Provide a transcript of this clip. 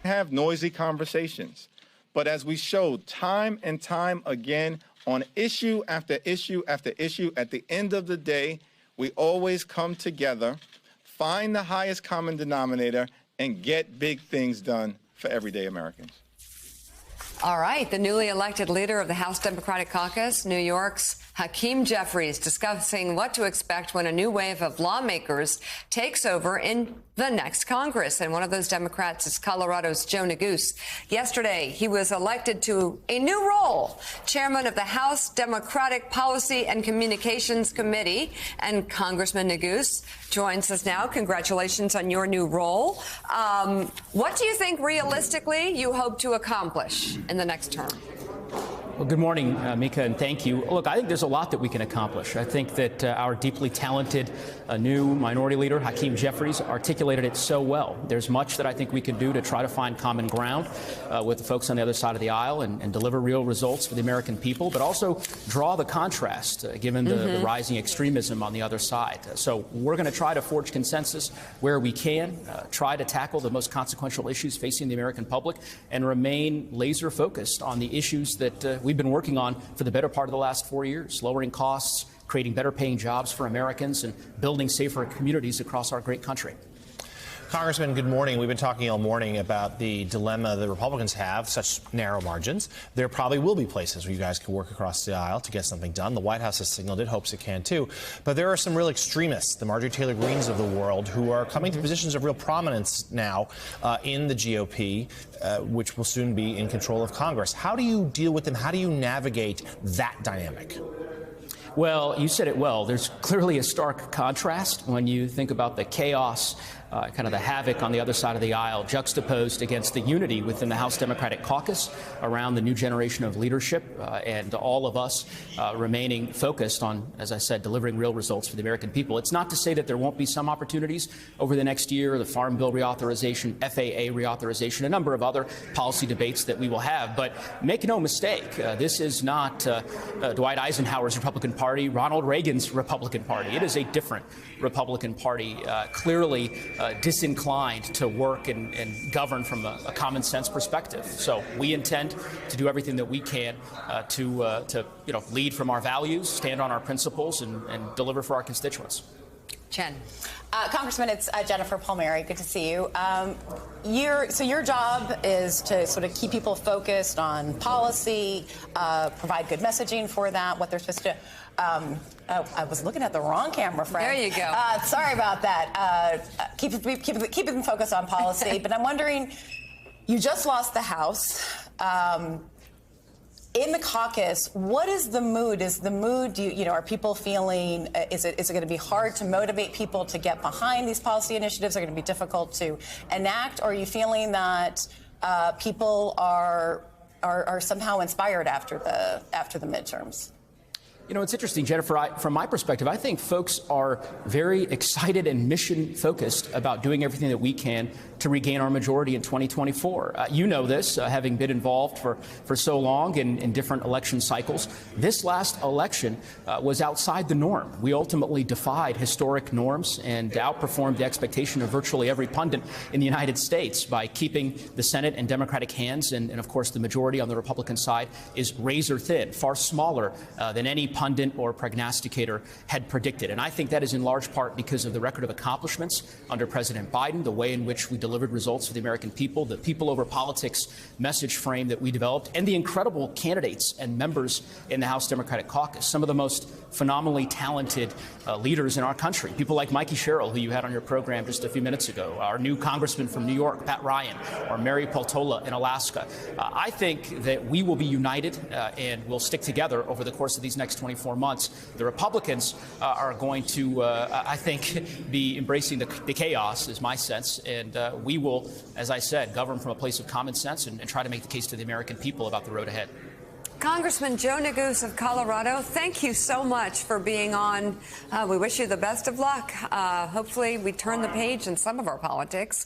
have noisy conversations. But as we showed time and time again on issue after issue after issue, at the end of the day, we always come together, find the highest common denominator, and get big things done for everyday Americans. All right. The newly elected leader of the House Democratic Caucus, New York's Hakeem Jeffries, discussing what to expect when a new wave of lawmakers takes over in the next Congress. And one of those Democrats is Colorado's Joe Neguse. Yesterday, he was elected to a new role, chairman of the House Democratic Policy and Communications Committee. And Congressman Neguse joins us now. Congratulations on your new role. What do you think realistically you hope to accomplish in the next term? Well, good morning, Mika, and thank you. Look, I think there's a lot that we can accomplish. I think that our deeply talented new minority leader, Hakeem Jeffries, articulated it so well. There's much that I think we can do to try to find common ground with the folks on the other side of the aisle and deliver real results for the American people, but also draw the contrast given the rising extremism on the other side. So we're going to try to forge consensus where we can, try to tackle the most consequential issues facing the American public, and remain laser focused on the issues that we've been working on for the better part of the last 4 years, lowering costs, creating better paying jobs for Americans, and building safer communities across our great country. Congressman, good morning. We've been talking all morning about the dilemma the Republicans have, such narrow margins. There probably will be places where you guys can work across the aisle to get something done. The White House has signaled it, hopes it can too. But there are some real extremists, the Marjorie Taylor Greenes of the world, who are coming to positions of real prominence now in the GOP, which will soon be in control of Congress. How do you deal with them? How do you navigate that dynamic? Well, you said it well. There's clearly a stark contrast when you think about the chaos, kind of the havoc on the other side of the aisle, juxtaposed against the unity within the House Democratic Caucus around the new generation of leadership, and all of us remaining focused on, as I said, delivering real results for the American people. It's not to say that there won't be some opportunities over the next year, the Farm Bill reauthorization, FAA reauthorization, a number of other policy debates that we will have. But make no mistake, this is not Dwight Eisenhower's Republican Party, Ronald Reagan's Republican Party. It is a different Republican Party, clearly disinclined to work and govern from a common sense perspective. So we intend to do everything that we can to lead from our values, stand on our principles, and deliver for our constituents. Jen. Congressman, it's Jennifer Palmieri. Good to see you. Your job is to sort of keep people focused on policy, provide good messaging for that, what they're supposed to do. I was looking at the wrong camera, Frank. There you go. Sorry about that. Keep them focused on policy. But I'm wondering, you just lost the House. In the caucus, what is the mood? Is the mood, are people feeling, is it going to be hard to motivate people to get behind these policy initiatives? Are going to be difficult to enact? Or are you feeling that people are somehow inspired after the midterms? You know, it's interesting, Jennifer. From my perspective, I think folks are very excited and mission-focused about doing everything that we can to regain our majority in 2024. You know this, having been involved for so long in different election cycles. This last election was outside the norm. We ultimately defied historic norms and outperformed the expectation of virtually every pundit in the United States by keeping the Senate in Democratic hands. And of course, the majority on the Republican side is razor thin, far smaller than any pundit or prognosticator had predicted. And I think that is in large part because of the record of accomplishments under President Biden, the way in which we delivered results for the American people, the people over politics message frame that we developed, and the incredible candidates and members in the House Democratic Caucus, some of the most phenomenally talented leaders in our country, people like Mikey Sherrill, who you had on your program just a few minutes ago, our new congressman from New York, Pat Ryan, or Mary Peltola in Alaska. I think that we will be united and we'll stick together over the course of these next 24 months. The Republicans are going to, I think, be embracing the chaos, is my sense, and we will, as I said, govern from a place of common sense and try to make the case to the American people about the road ahead. Congressman Joe Neguse of Colorado, thank you so much for being on. We wish you the best of luck. Hopefully we turn the page in some of our politics.